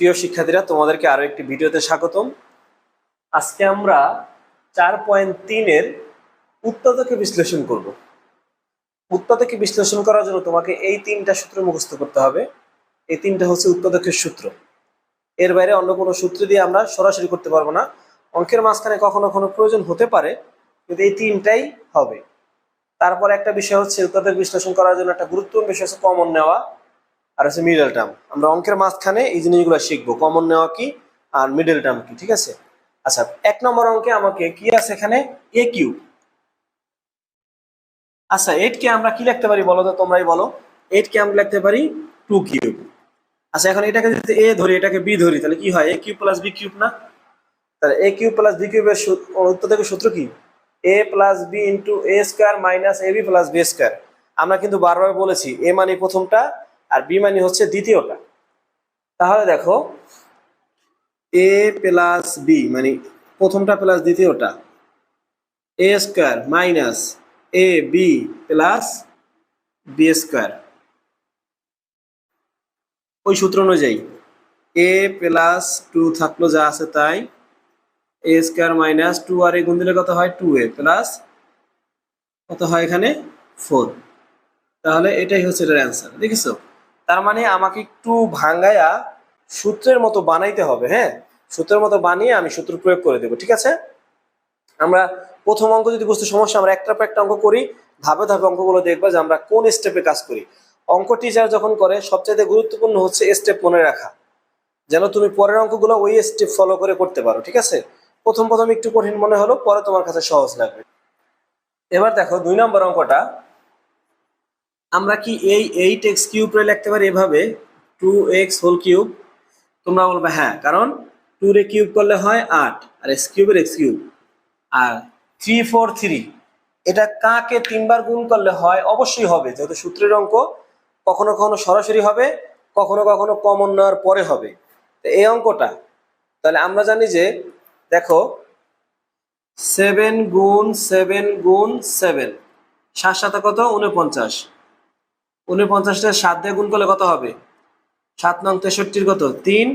প্রিয় শিক্ষার্থীরা, তোমাদেরকে আরো একটি ভিডিওতে স্বাগতম। আজকে আমরা 4.3 উৎপাদকে বিশ্লেষণ করব। উৎপাদকে বিশ্লেষণ করার জন্য তোমাকে এই তিনটা সূত্র মুখস্থ করতে হবে। এই তিনটা হচ্ছে উৎপাদকের সূত্র। এর বাইরে অন্য কোনো সূত্র দিয়ে আমরা সরাসরি করতে পারবো না। অঙ্কের মাঝখানে কখনো কখনো প্রয়োজন হতে পারে, কিন্তু এই তিনটাই হবে। তারপর একটা বিষয় হচ্ছে উৎপাদক বিশ্লেষণ করার জন্য একটা গুরুত্বপূর্ণ বিষয় হচ্ছে কমন নেওয়া আর হচ্ছে মিডল টার্ম। আমরা অঙ্কের মাঝখানে এই জিনিসগুলো শিখবো, কমন নেওয়া কি আর মিডল টার্ম কি। ঠিক আছে? আচ্ছা, 1 নম্বর অঙ্কে আমাকে কি আছে এখানে? এ কিউব। আচ্ছা, 8 কে আমরা কি লিখতে পারি বলো তো, তোমরাই বলো। 8 কে আমরা লিখতে পারি 2 কিউব। আচ্ছা, এখন এটাকে যদি এ ধরি, এটাকে বি ধরি, তাহলে কি হয়? এ কিউব প্লাস বি কিউব না? তাহলে এ কিউব প্লাস বি কিউবের উৎপাদকের সূত্র কি? এ plus B into A square minus a b plus b square. আমরা কিন্তু বারবার বলেছি এ মানে প্রথমটা আর বি মানে হচ্ছে দ্বিতীয়টা। তাহলে দেখো, এ প্লাস বি মানে প্রথমটা প্লাস দ্বিতীয়টা, এ square minus a b plus b square. ওই সূত্র অনুযায়ী এ প্লাস 2 থাকলো, যা আছে তাই, এ স্কোয়ার মাইনাস 2 আর এ গুণ দিলে কত হয়? 2a প্লাস কত হয় এখানে? 4। তাহলে এটাই হচ্ছে এটার অ্যান্সার। দেখেছো? তার মানে আমাকে একটু ভাঙ্গায়া সূত্রের মতো বানাইতে হবে। হ্যাঁ, সূত্রের মতো বানিয়ে আমি সূত্র প্রয়োগ করে দেবো। ঠিক আছে? আমরা প্রথম অঙ্ক যদি বুঝতে সমস্যা, আমরা একটার পর একটা অঙ্ক করি, ধাপে ধাপে অঙ্কগুলো দেখবো যে আমরা কোন স্টেপে কাজ করি। অঙ্ক টিচার যখন করে সবচেয়ে গুরুত্বপূর্ণ হচ্ছে স্টেপ মনে রাখা, যেন তুমি পরের অঙ্কগুলো ওই স্টেপ ফলো করে করতে পারো। ঠিক আছে? প্রথম প্রথম একটু কঠিন মনে হলো, পরে তোমার কাছে সহজ লাগবে। এবার দেখো 2 নম্বর অঙ্কটা। আমরা কি এই 8x কিউব লিখতে পারি এভাবে, 2x হোল কিউব? তোমরা বলবে হ্যাঁ, কারণ 2 রে কিউব করলে হয় 8 আর x কিউবের x কিউব। আর 3 4 3 এটা কাকে 3 বার গুণ করলে হয়? অবশ্যই হবে, যেহেতু সূত্রের অঙ্ক। কখনো কখনো সরাসরি হবে, কখনো কখনো কমন নেওয়ার পরে হবে। তো এই অঙ্কটা তাহলে আমরা জানি যে, দেখো, 7 গুণ 7 গুণ 7, 7 7 কত? 49। 49টা 7 দিয়ে গুণ করলে কত হবে? 7 নং 63 কত? 3,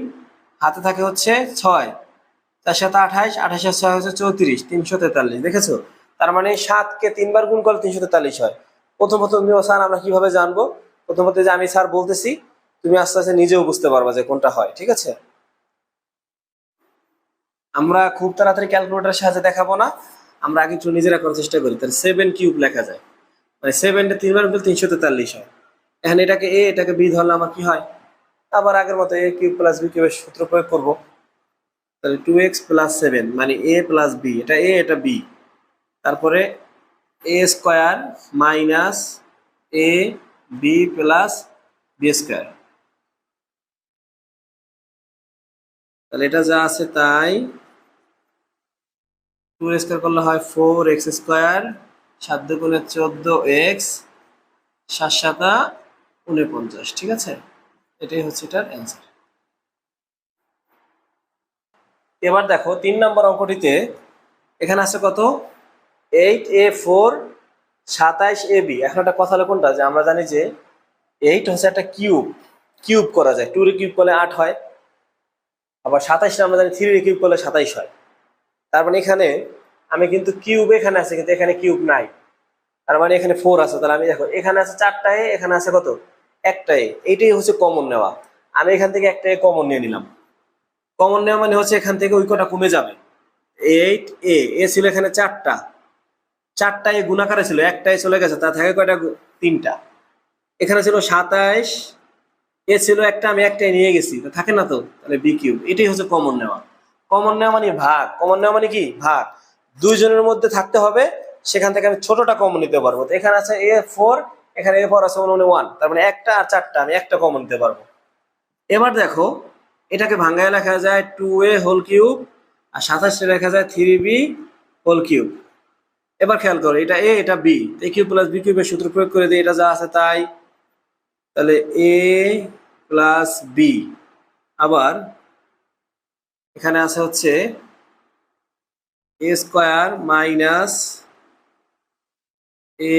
হাতে থাকে হচ্ছে 6, 4 7 28, 28 আর 6 হচ্ছে 34, 343। দেখেছো? তার মানে 7 কে 3 বার গুণ করলে 343 হয়। প্রথমত স্যার আমরা কিভাবে জানবো? প্রথমত যে আমি স্যার বলতেছি, তুমি আস্তে আস্তে নিজেও বুঝতে পারবা যে কোনটা হয়। ঠিক আছে? আমরা খুব তাড়াতাড়ি ক্যালকুলেটরের সাহায্যে দেখাবো না, আমরা আগে একটু নিজেরা করার চেষ্টা করি। তাহলে 7 কিউব লেখা যায়, মানে 7টা 3 বার গুণ 343 হয়। এখন এটাকে এ, এটাকে বি ধরলে আমার কি হয়? আবার আগের মতো এ কিউব প্লাস বি কিউবের সূত্র প্রয়োগ করবো। তাহলে 2x প্লাস 7 মানে a প্লাস বি, এটা a এটা b। তারপরে a square minus a b plus b square. তাহলে এটা যা আছে তাই, 2 স্কোয়ার করলে হয় 4x স্কোয়ার, 7 দুগুণে 14x, 7 7 49। ঠিক আছে? এটাই হচ্ছে এটার অ্যান্সার। এবার দেখো 3 নম্বর অঙ্কটিতে এখানে আছে কত? 8a4 27ab। এখন একটা কথা হলো কোনটা, যে আমরা জানি যে 8 হচ্ছে একটা কিউব, কিউব করা যায়। 2 রে কিউব করলে 8 হয়, আবার 27 আমরা জানি 3 রে কিউব করলে 27 হয়। তার মানে এখানে আমি কিন্তু কিউব এখানে আছে, কিন্তু এখানে কিউব নাই। তার মানে এখানে 4 আছে। তাহলে আমি দেখো, এখানে আছে 4টা এ, এখানে আছে কত? একটা এ। এইটাই হচ্ছে কমন নেওয়া। আমি এখান থেকে একটা এ কমন নিয়ে নিলাম। কমন নেওয়া মানে হচ্ছে এখান থেকে ওই কটা কমে যাবে। 8a, এ ছিল এখানে 4টা, 4টা এ গুণাকারে ছিল, একটা এ চলে গেছে, তা থাকে কয়টা? 3টা। এখানে ছিল 27, এ ছিল একটা, আমি একটাই নিয়ে গেছি, তো থাকে না তো, তাহলে বি কিউব। এটাই হচ্ছে কমন নেওয়া। কমন নেওয়া মানে ভাগ। কমন নেওয়া মানে কি? ভাগ। দুইজনের মধ্যে থাকতে হবে, সেখান থেকে আমি ছোটটা কমন নিতে পারবো। তো এখানে আছে a4, এখানে a4 আছে 1, তার মানে একটা আর 4টা আমি একটা কমন নিতে পারবো। এবার দেখো, এটাকে ভাঙ্গায় লেখা যায় 2a হোল কিউব, আর 27 লেখা যায় 3b হোল কিউব। এবার খেয়াল করো, এটা এ এটা বি, এ কিউব প্লাস বি কিউবের সূত্র প্রয়োগ করে দিই, এটা যা আছে তাই। তাহলে এ প্লাস বি, আবার এখানে আছে হচ্ছে এ square minus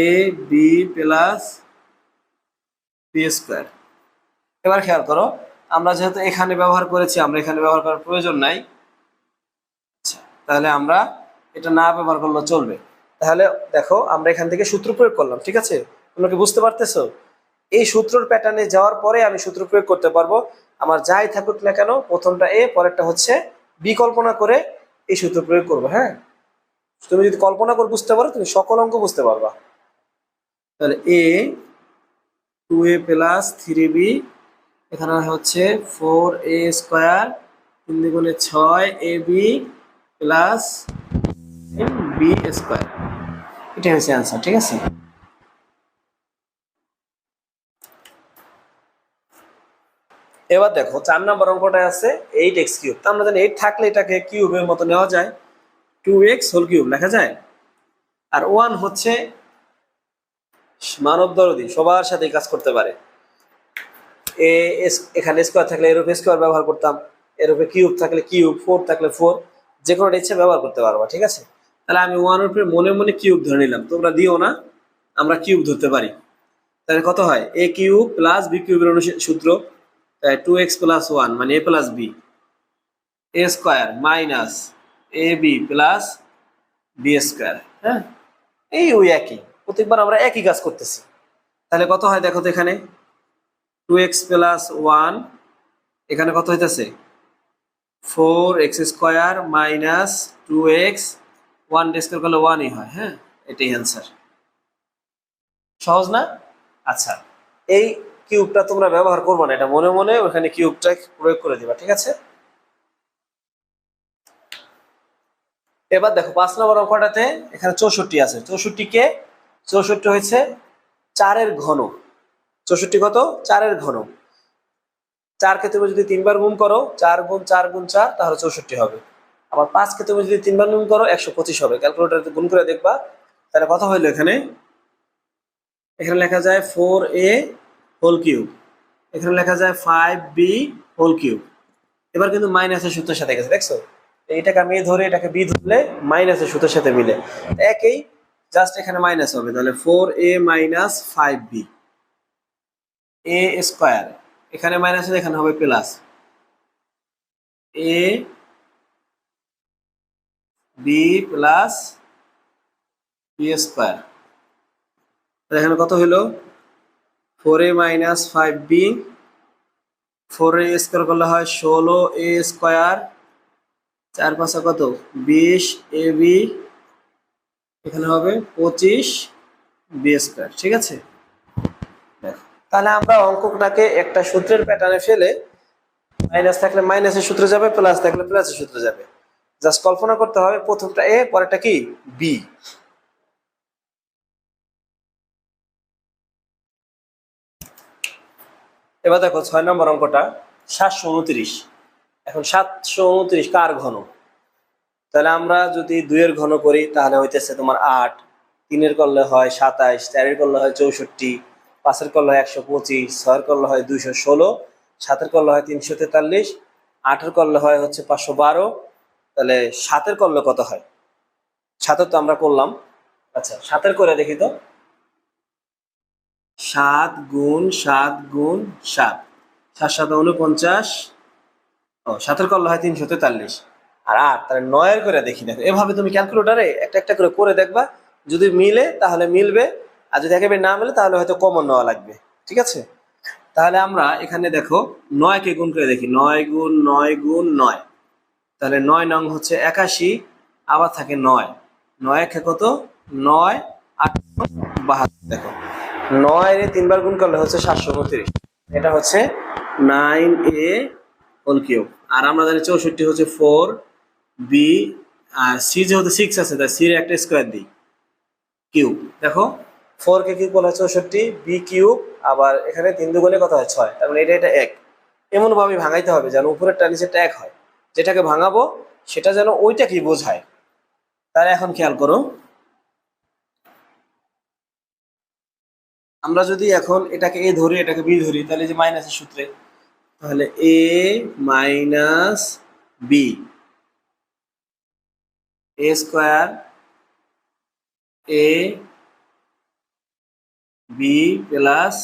a b plus b square. এবার খেয়াল করো, আমরা যেহেতু এখানে ব্যবহার করেছি, আমরা এখানে ব্যবহার করার প্রয়োজন নাই। আচ্ছা, তাহলে আমরা এটা না ব্যবহার করলেও চলবে। তাহলে দেখো আমরা এখান থেকে সূত্র প্রয়োগ করলাম, ঠিক আছে? তোমরা কি বুঝতে পারতেছো? এই সূত্রের প্যাটার্নে যাওয়ার পরে আমি সূত্র প্রয়োগ করতে পারবো। আমার যাই থাকুক না কেন, প্রথমটা এ, পরেরটা হচ্ছে বি কল্পনা করে এই সূত্র প্রয়োগ করবো। হ্যাঁ, তুমি যদি কল্পনা করে বুঝতে পারো, তুমি সকল অঙ্ক বুঝতে পারবা। তাহলে এ 2a প্লাস 3b, এখানে হচ্ছে 4a স্কোয়ার 3 দুগুণে 6ab প্লাস বি স্কোয়ার। এটা হচ্ছে অ্যান্সার, ঠিক আছে? এবার দেখো 4 নম্বর অঙ্কটা আছে 8x কিউব। তো আমরা জানি 8 থাকলে এটাকে কিউবের মতো নেওয়া যায়, 2x হোল কিউব লেখা যায়। আর 1 হচ্ছে মানব দরদি, সবার সাথে কাজ করতে পারে। এখানে স্কোয়ার থাকলে এর উপরে স্কোয়ার ব্যবহার করতাম, এর উপরে কিউব থাকলে কিউব, 4 থাকলে 4, যে কোনো ইচ্ছা ব্যবহার করতে পারবা, ঠিক আছে? তাহলে আমি 1 এর উপরে মনে মনে কিউব ধরে নিলাম, তোমরা দিও না, আমরা কিউব ধরতে পারি। তাহলে কত হয়? এ কিউব প্লাস বি কিউবের সূত্র 2x প্লাস 1 মানে a plus b, a square minus a b plus b square. হ্যাঁ, এই ওই একই, প্রত্যেকবার আমরা একই কাজ করতেছি। তাহলে কত হয় দেখো তো, এখানে 2x প্লাস 1, এখানে কত হইতেছে 4x square minus 2x, 1 square করলে 1ই হয়। হ্যাঁ, এটাই অ্যান্সার। সহজ না? আচ্ছা, এই কিউবটা তোমরা ব্যবহার করবে না, এটা মনে মনে ওখানে কিউবটা প্রয়োগ করে দিবা, ঠিক আছে? এবার দেখো 5 নম্বর অঙ্কটাতে এখানে 64 আছে। 64 কে 64 হয়েছে 4 এর ঘন। 64 কত? 4 এর ঘন। 4 কে তুমি যদি 3 বার গুণ করো, 4 গুণ 4 গুণ 4, তাহলে 64 হবে। আবার 5 কে তুমি যদি 3 বার গুণ করো 125 হবে। ক্যালকুলেটরে গুণ করে দেখবা। তাহলে কত হইলো এখানে? এখানে লেখা যায় 4a হোল কিউব, এখানে লেখা যায় 5b হোল কিউব। এবার কিন্তু মাইনাসের সূত্রের সাথে গেছে, দেখছো? এইটাকে আমি ধরে এটাকে বি ধরলে মাইনাসের সূত্রের সাথে মিলে একই, জাস্ট এখানে মাইনাস হবে। তাহলে 4a মাইনাস 5b, এ স্কোয়ার, এখানে মাইনাস হলে এখানে হবে প্লাস, এ বি প্লাস বি স্কোয়ার। এখানে কত হইলো? 4a minus 5b, 4a square করলে হয় 16a স্কোয়ার, 4 5 কত 20 এ বি, এখানে হবে 25 বি স্কোয়ার, ঠিক আছে? দেখো, তাহলে আমরা অঙ্কটাকে একটা সূত্রের প্যাটার্নে ফেলে, মাইনাস থাকলে মাইনাসের সূত্রে যাবে, প্লাস থাকলে প্লাসের সূত্রে যাবে। জাস্ট কল্পনা করতে হবে, প্রথমটা এ, পরেরটা কি বি। এবার দেখো 6 নম্বর অঙ্কটা 729। এখন 729 কার ঘন? তাহলে আমরা যদি 2 এর ঘন করি তাহলে হইতেছে তোমার 8, 3 এর করলে হয় 27, 4 এর করলে হয় 64, 5 এর করলে হয় 125, 6 এর করলে হয় 216, 7 এর করলে হয় 343, 8 এর করলে হয় হচ্ছে 512। তাহলে 7 এর করলে কত হয়? 7 এর তো আমরা করলাম। আচ্ছা, 7 এর করে দেখি তো। 7 গুণ 7 গুণ 7, 7 7 49, ও 7 এর করলে হয় 343 আর 8, তাহলে 9 এর করে দেখি। দেখো, এভাবে তুমি ক্যালকুলেটরে একটা একটা করে করে দেখবা, যদি মিলে তাহলে মিলবে, আর যদি একেবারে না মিলে তাহলে হয়তো কমন নেওয়া লাগবে, ঠিক আছে? তাহলে আমরা এখানে দেখো 9 কে গুণ করে দেখি, 9 গুণ 9 গুণ 9, তাহলে 9 নং হচ্ছে 81, আবার থাকে 9, 9 একে কত 9, 8 72। দেখো 9 এর 3 বার গুণ করলে হচ্ছে 729, এটা হচ্ছে 9a হোল কিউব। আর আমরা জানি 64 হচ্ছে 4b, আর সি যেহেতু 6 আছে তাই সি এর একটা স্কোয়ার দিই, কিউব। দেখো 4 কে কিউব বলা হয় 64, বি কিউব, আবার এখানে 3 দুগুণে কত হয় 6, তার মানে এটা এটা 1। এমন ভাবে ভাঙাইতে হবে যেন উপরেরটা নিচেরটা 1 হয়, যেটাকে ভাঙাবো সেটা যেন ওইটাকেই বোঝায়। তাহলে এখন খেয়াল করো, আমরা যদি এখন এটাকে এ ধরি এটাকে বি ধরি, তাহলে যে মাইনাসের সূত্রে, তাহলে এ minus B, a square A b plus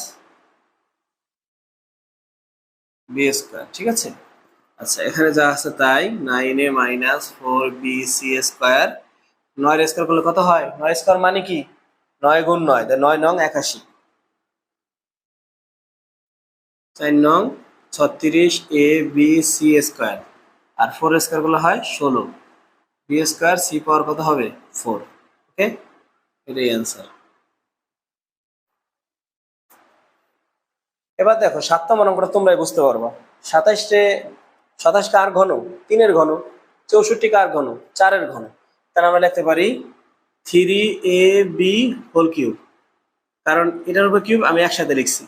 b square, ঠিক আছে। আচ্ছা, এখানে যা আছে তাই, 9a minus 4bc square. 9 square করলে কত হয়? 9 স্কোয়ার মানে কি? 9 গুণ 9, 9 নং 81, 4 নং 36 a b c স্কোয়ার, আর 4 স্কোয়ার করলে হয় 16 বি স্কোয়ার, সি পাওয়ার কত হবে? 4। ওকে, এটাই অ্যান্সার। এবার দেখো 7 নম্বর অঙ্কটা তোমরাই বুঝতে পারবা। 27 কার ঘন? 3-এর ঘন। 64 কার ঘন? 4-এর ঘন। তাহলে আমরা লিখতে পারি 3ab হোল কিউব, কারণ এটার উপর কিউব আমি একসাথে লিখছি।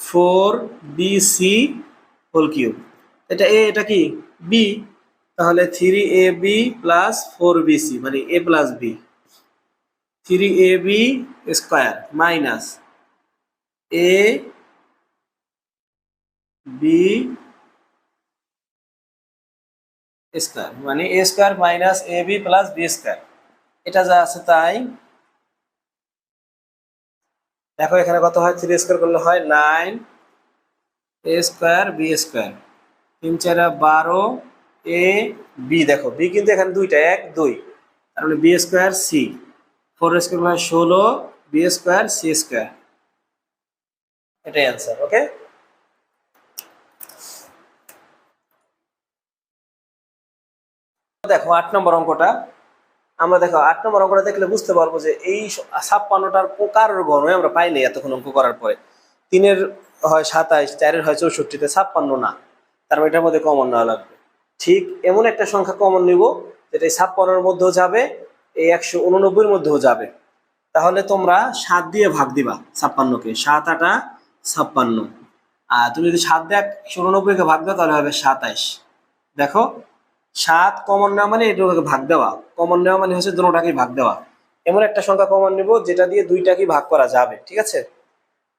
4bc হোল কিউব, এটা এ, এটা কি বি, তাহলে 3ab প্লাস 4bc মানে a plus b. 3ab square minus a b square মানে a square minus a b plus b square. এটা যা আছে তাই। দেখো এখানে কত হয়? 3 স্কোয়ার করলে হয় 9 এ square B square, 3 4 12 A B. দেখো বি কিন্তু এখানে দুইটা, 1 2, তার মানে বি স্কোয়ার সি। 4 স্কোয়ার হয় 16 বি স্কোয়ার সি স্কোয়ার, এটাই অ্যান্সার। ওকে, দেখো 8 নম্বর অঙ্কটা। আমরা দেখো 8 নম্বর অঙ্কটা দেখলে বুঝতে পারবো যে এই 56টার কারোর ঘনই আমরা পাইনি এতক্ষণ অঙ্ক করার পরে। 3-এর হয় 27, 4-এর হয় 64, 56 না, তার মানে এটার মধ্যে কমন নেওয়া লাগবে। ঠিক এমন একটা সংখ্যা কমন নিব যেটা এই 56-এর মধ্যেও যাবে, এই 189-এর মধ্যেও যাবে। তাহলে তোমরা 7 দিয়ে ভাগ দিবা 56কে, 7 8 56। আর তুমি যদি 7 দিয়ে 189-কে ভাগ দাও তাহলে হবে 27। দেখো 7 কমন নেওয়া মানে এটাকে ভাগ দেওয়া, কমন নেওয়া মানে হচ্ছে দুটোটাকে ভাগ দেওয়া। এমন একটা সংখ্যা কমন নিব যেটা দিয়ে দুইটাকে ভাগ করা যাবে, ঠিক আছে।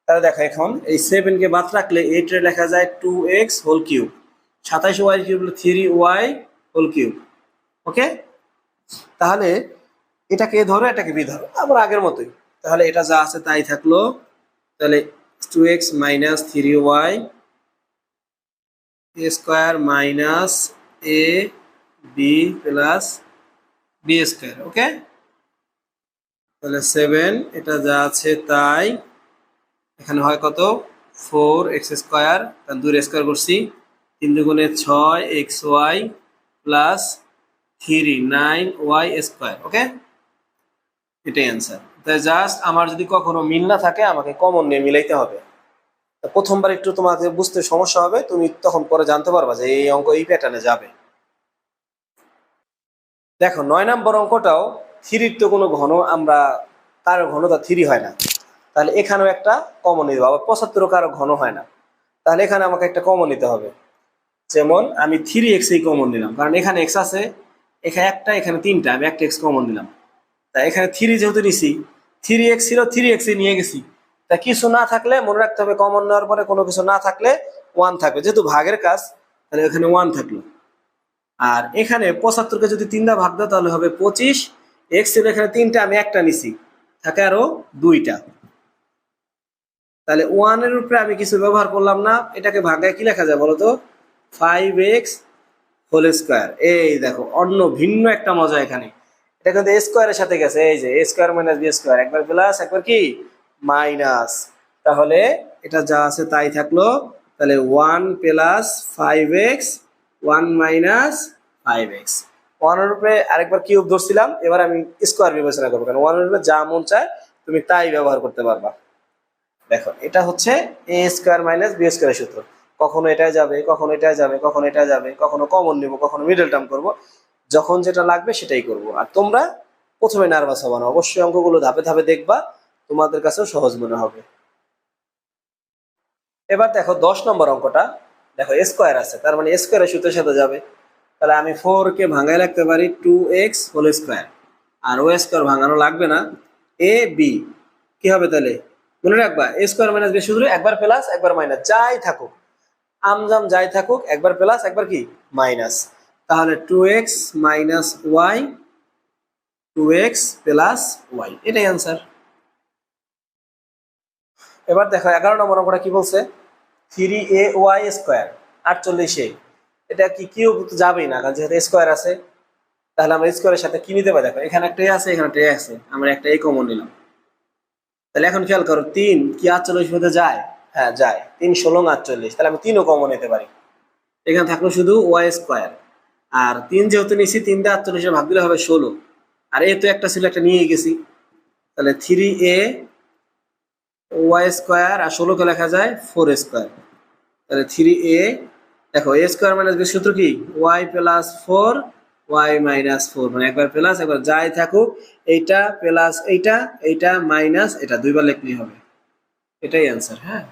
তাহলে দেখো এখন এই 7কে বাদ রাখলে 8 এ লেখা যায় 2x whole cube, 27y cube 3y whole cube. Okay, তাহলে এটাকে ধরো, এটাকে বি ধরো, আবার আগের মতোই। তাহলে এটা যা আছে তাই থাকলো। তাহলে 2x minus 3y square minus a b plus b square. Okay, তাহলে 7, এটা যা আছে তাই। এখানে হয় কত? 4x স্কোয়ার, তার 2 স্কোয়ার করছি, 3 দুগুণে 6 xy প্লাস 3 9y স্কোয়ার। ওকে, এটাই অ্যান্সার। তাই জাস্ট আমার যদি কখনো মিল না থাকে আমাকে কমন নিয়ে মিলাইতে হবে। প্রথমবার একটু তোমাকে বুঝতে সমস্যা হবে, তুমি তখন পরে জানতে পারবা যে এই অঙ্ক এই প্যাটার্নে যাবে। দেখো 9 নম্বর অঙ্কটাও 3-র তো কোনো ঘন আমরা, কারো ঘনতা 3 হয় না, তাহলে এখানেও একটা কমন নিতে হবে। 75 কারো ঘন হয় না, তাহলে এখানে আমাকে একটা কমন নিতে হবে। যেমন আমি 3x এই কমন নিলাম, কারণ এখানে x আছে, এখানে একটা, এখানে 3টা, আমি একটা x কমন নিলাম। তাই এখানে 3 যেহেতু নিছি, 3x ছিল 3x নিয়ে গেছি। তা কিছু না থাকলে মনে রাখতে হবে কমন নেওয়ার পরে কোনো কিছু না থাকলে 1 থাকবে, যেহেতু ভাগের কাজ তাহলে এখানে 1 থাকলো। আর এখানে 75কে যদি 3 দ্বারা ভাগ দাও তাহলে হবে 25। x ছিল এখানে 3টা, আমি একটা নিছি, থাকে আরো 2টা। তাহলে 1 এর উপরে আমি কিছু ব্যবহার করলাম না, এটাকে ভাগায় কি লেখা যায় বলতো? 5x whole square. এই দেখো অন্য ভিন্ন একটা মজা এখানে, এটা কিন্তু এ স্কোয়ারের সাথে গেছে, এই যে এ স্কোয়ার মাইনাস বি স্কোয়ার, একবার প্লাস একবার কি মাইনাস। তাহলে এটা যা আছে তাই থাকলো। তাহলে 1 প্লাস 5x 1 মাইনাস 5x। 1 এর উপরে আরেকবার কিউব ধরছিলাম, এবার আমি স্কোয়ার বিবেচনা করবো, কারণ 1 এর উপরে যা মন চায় তুমি তাই ব্যবহার করতে পারবা। দেখো এটা হচ্ছে এ স্কোয়ার মাইনাস বি স্কোয়ারের সূত্র। কখনো এটাই যাবে, কখনো এটাই যাবে, কখনো এটাই যাবে, কখনো কমন নিব, কখনো মিডল টার্ম করব, যখন যেটা লাগবে সেটাই করব। আর তোমরা প্রথমে নার্ভাস হবা না, অবশ্যই অঙ্কগুলো ধাপে ধাপে দেখবা, তোমাদের কাছেও সহজ মনে হবে। এবার দেখো 10 নম্বর অঙ্কটা। দেখো স্কোয়ার আছে, তার মানে স্কোয়ারের সূত্রের সাথে যাবে। তাহলে আমি 4কে ভাঙায় রাখতে পারি 2x হোল স্কোয়ার, আর ও স্কোয়ার ভাঙানো লাগবে না, এ বি। কি হবে তাহলে? মনে রাখবা এ স্কোয়ার মাইনাস বি শুধু একবার প্লাস একবার মাইনাস, যাই থাকুক আমজাম যাই থাকুক, একবার প্লাস একবার কি মাইনাস। তাহলে 2x minus y, 2x plus y, এটাই অ্যান্সার। এবার দেখো 11 নম্বর অঙ্কটা কি বলছে? 3ay² 48a, এটা কি কিউব যাবেই না, কারণ যেহেতু স্কোয়ার আছে, তাহলে আমরা স্কোয়ারের সাথে কি নিতে পারি? দেখো এখানে একটা a আছে, এখানে একটা a আছে, আমরা একটা a কমন নিলাম। তাহলে এখন খেয়াল করো, 3 কি 48 মধ্যে যায়? হ্যাঁ যায়, 3 16 48, তাহলে আমি 3ও কমন নিতে পারি। এখানে থাকলো শুধু y², আর 3 যেহেতু নিছি, 3 দিয়ে 48 ভাগ দিলে হবে 16, আর এ তো একটা ছিল, একটা নিয়ে গেছি, তাহলে 3ay² আর 16 কে লেখা যায় 4² তাহলে 3a, দেখো a² মাইনাস b সূত্র কি? y প্লাস 4 y মাইনাস 4, মানে একবার প্লাস একবার যাই থাকুক, এইটা প্লাস এইটা, এইটা মাইনাস এটা, দুইবার লিখলেই হবে। এটাই অ্যান্সার। হ্যাঁ।